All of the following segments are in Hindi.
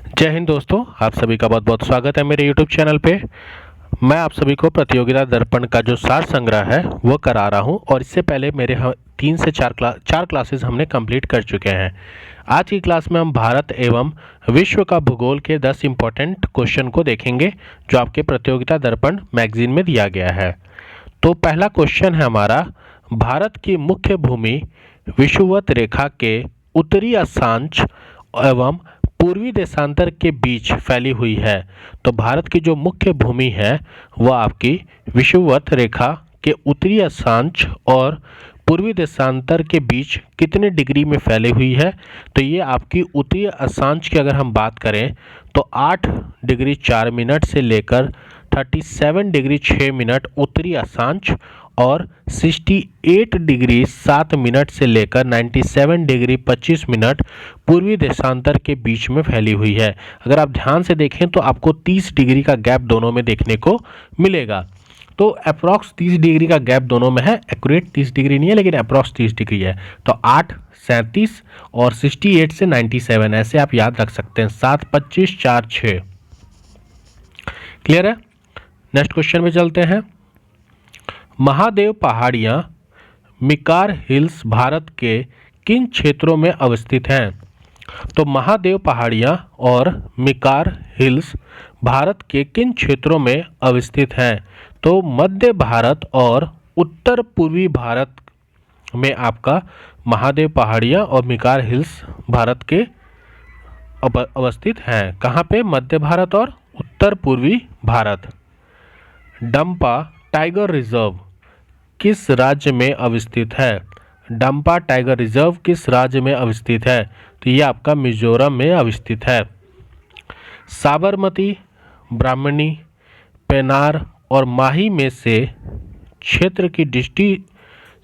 जय हिंद दोस्तों, आप सभी का बहुत बहुत स्वागत है मेरे YouTube चैनल पे। मैं आप सभी को प्रतियोगिता दर्पण का जो सार संग्रह है वो करा रहा हूँ और इससे पहले मेरे 3 से 4 क्लासेस हमने कंप्लीट कर चुके हैं। आज की क्लास में हम भारत एवं विश्व का भूगोल के 10 इम्पोर्टेंट क्वेश्चन को देखेंगे जो आपके प्रतियोगिता दर्पण मैगजीन में दिया गया है। तो पहला क्वेश्चन है हमारा, भारत की मुख्य भूमि विषुवत रेखा के उत्तरी अक्षांश एवं पूर्वी देशांतर के बीच फैली हुई है। तो भारत की जो मुख्य भूमि है वह आपकी विषुवत रेखा के उत्तरी अक्षांश और पूर्वी देशांतर के बीच कितने डिग्री में फैली हुई है। तो ये आपकी उत्तरी अक्षांश की अगर हम बात करें तो 8 डिग्री 4 मिनट से लेकर 37 डिग्री 6 मिनट उत्तरी अक्षांश और 68 डिग्री 7 मिनट से लेकर 97 डिग्री 25 मिनट पूर्वी देशांतर के बीच में फैली हुई है। अगर आप ध्यान से देखें तो आपको 30 डिग्री का गैप दोनों में देखने को मिलेगा। तो अप्रॉक्स 30 डिग्री का गैप दोनों में है, एक्यूरेट 30 डिग्री नहीं है लेकिन अप्रॉक्स 30 डिग्री है। तो 8 37 और 68 से 97 ऐसे आप याद रख सकते हैं। 7 25 4 6। क्लियर है। नेक्स्ट क्वेश्चन में चलते हैं। महादेव पहाड़ियाँ मिकार हिल्स भारत के किन क्षेत्रों में अवस्थित हैं। तो महादेव पहाड़ियाँ और मिकार हिल्स भारत के किन क्षेत्रों में अवस्थित हैं। तो मध्य भारत और उत्तर पूर्वी भारत में आपका महादेव पहाड़ियाँ और मिकार हिल्स भारत के अवस्थित हैं। कहाँ पे? मध्य भारत और उत्तर पूर्वी भारत। डंपा टाइगर रिजर्व किस राज्य में अवस्थित है। डंपा टाइगर रिजर्व किस राज्य में अवस्थित है। तो ये आपका मिजोरम में अवस्थित है। साबरमती, ब्राह्मणी, पेनार और माही में से क्षेत्र की दृष्टि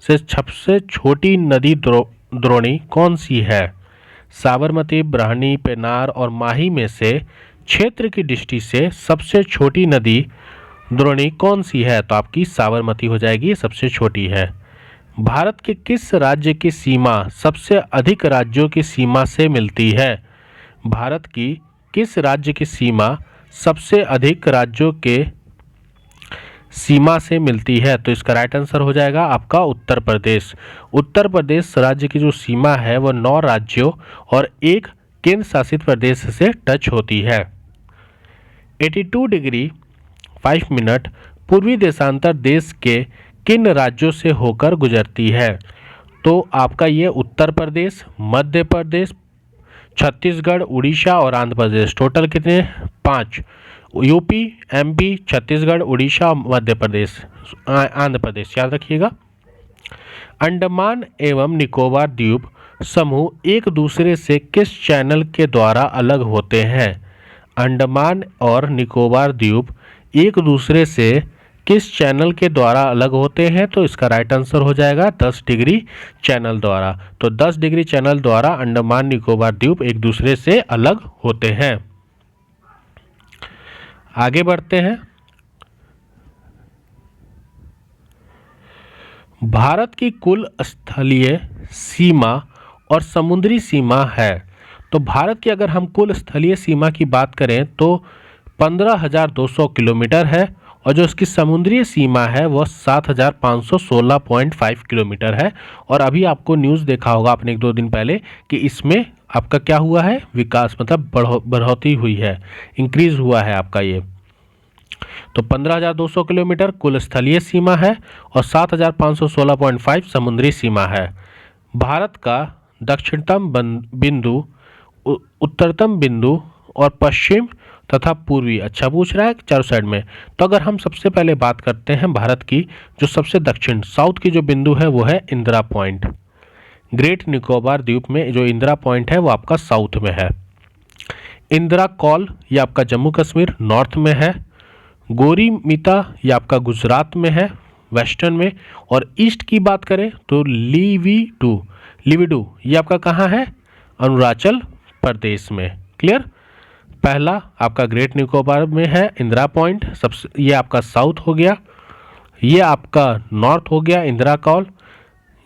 से सबसे छोटी नदी द्रोणी कौन सी है। साबरमती, ब्राह्मणी, पेनार और माही में से क्षेत्र की दृष्टि से सबसे छोटी नदी द्रोणी कौन सी है। तो आपकी साबरमती हो जाएगी, ये सबसे छोटी है। भारत के किस राज्य की सीमा सबसे अधिक राज्यों की सीमा से मिलती है। भारत की किस राज्य की सीमा सबसे अधिक राज्यों के सीमा से मिलती है। तो इसका राइट आंसर हो जाएगा आपका उत्तर प्रदेश। उत्तर प्रदेश राज्य की जो सीमा है वह 9 राज्यों और 1 केंद्र शासित प्रदेश से टच होती है। 82 डिग्री 5 मिनट पूर्वी देशांतर देश के किन राज्यों से होकर गुजरती है। तो आपका ये उत्तर प्रदेश, मध्य प्रदेश, छत्तीसगढ़, उड़ीसा और आंध्र प्रदेश। टोटल कितने? 5। यूपी, एमपी, छत्तीसगढ़, उड़ीसा, मध्य प्रदेश, आंध्र प्रदेश, याद रखिएगा। अंडमान एवं निकोबार द्वीप समूह एक दूसरे से किस चैनल के द्वारा अलग होते हैं। अंडमान और निकोबार द्वीप एक दूसरे से किस चैनल के द्वारा अलग होते हैं। तो इसका राइट आंसर हो जाएगा 10 डिग्री चैनल द्वारा। तो 10 डिग्री चैनल द्वारा अंडमान निकोबार द्वीप एक दूसरे से अलग होते हैं। आगे बढ़ते हैं। भारत की कुल स्थलीय सीमा और समुद्री सीमा है। तो भारत की अगर हम कुल स्थलीय सीमा की बात करें तो 15,200 किलोमीटर है और जो इसकी समुद्री सीमा है वह 7,516.5 किलोमीटर है। और अभी आपको न्यूज़ देखा होगा आपने 1-2 दिन पहले कि इसमें आपका क्या हुआ है, विकास मतलब बढ़ोतरी हुई है, इंक्रीज हुआ है आपका ये। तो 15,200 किलोमीटर कुल स्थलीय सीमा है और 7,516.5 समुद्री सीमा है। भारत का दक्षिणतम बिंदु, उत्तरतम बिंदु और पश्चिम तथा पूर्वी, अच्छा पूछ रहा है चारों साइड में। तो अगर हम सबसे पहले बात करते हैं भारत की जो सबसे दक्षिण साउथ की जो बिंदु है वो है इंदिरा पॉइंट। ग्रेट निकोबार द्वीप में जो इंदिरा पॉइंट है वो आपका साउथ में है। इंदिरा कॉल ये आपका जम्मू कश्मीर नॉर्थ में है। गोरीमिता ये आपका गुजरात में है वेस्टर्न में। और ईस्ट की बात करें तो लिविडू ये आपका कहाँ है, अरुणाचल प्रदेश में। क्लियर। पहला आपका ग्रेट निकोबार में है इंदिरा पॉइंट, सबसे ये आपका साउथ हो गया। ये आपका नॉर्थ हो गया इंदिरा कॉल।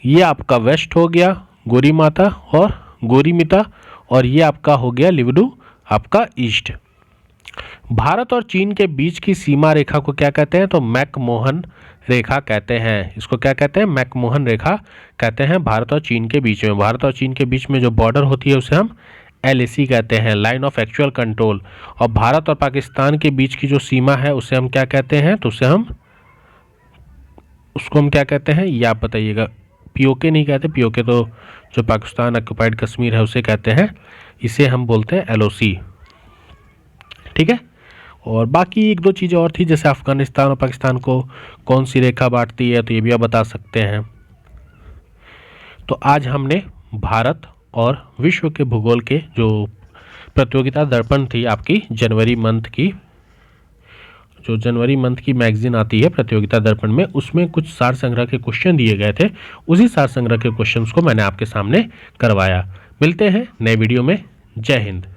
ये आपका वेस्ट हो गया गोरीमाता और गोरीमिता। और ये आपका हो गया लिविडू आपका ईस्ट। भारत और चीन के बीच की सीमा रेखा को क्या कहते हैं? तो मैकमोहन रेखा कहते हैं। इसको क्या कहते हैं? मैकमोहन रेखा कहते हैं। भारत और चीन के बीच में, भारत और चीन के बीच में जो बॉर्डर होती है उसे हम LAC कहते हैं, लाइन ऑफ एक्चुअल कंट्रोल। और भारत और पाकिस्तान के बीच की जो सीमा है उसे हम क्या कहते हैं? तो उसको हम क्या कहते हैं, ये आप बताइएगा। POK नहीं कहते, POK तो जो पाकिस्तान ऑक्युपाइड कश्मीर है उसे कहते हैं, इसे हम बोलते हैं LOC। ठीक है। और बाकी एक दो चीज़ें और थी, जैसे अफगानिस्तान और पाकिस्तान को कौन सी रेखा बांटती है, तो ये भी आप बता सकते हैं। तो आज हमने भारत और विश्व के भूगोल के जो प्रतियोगिता दर्पण थी आपकी जनवरी मंथ की, जो जनवरी मंथ की मैगजीन आती है प्रतियोगिता दर्पण में, उसमें कुछ सार संग्रह के क्वेश्चन दिए गए थे। उसी सार संग्रह के क्वेश्चंस को मैंने आपके सामने करवाया। मिलते हैं नए वीडियो में। जय हिंद।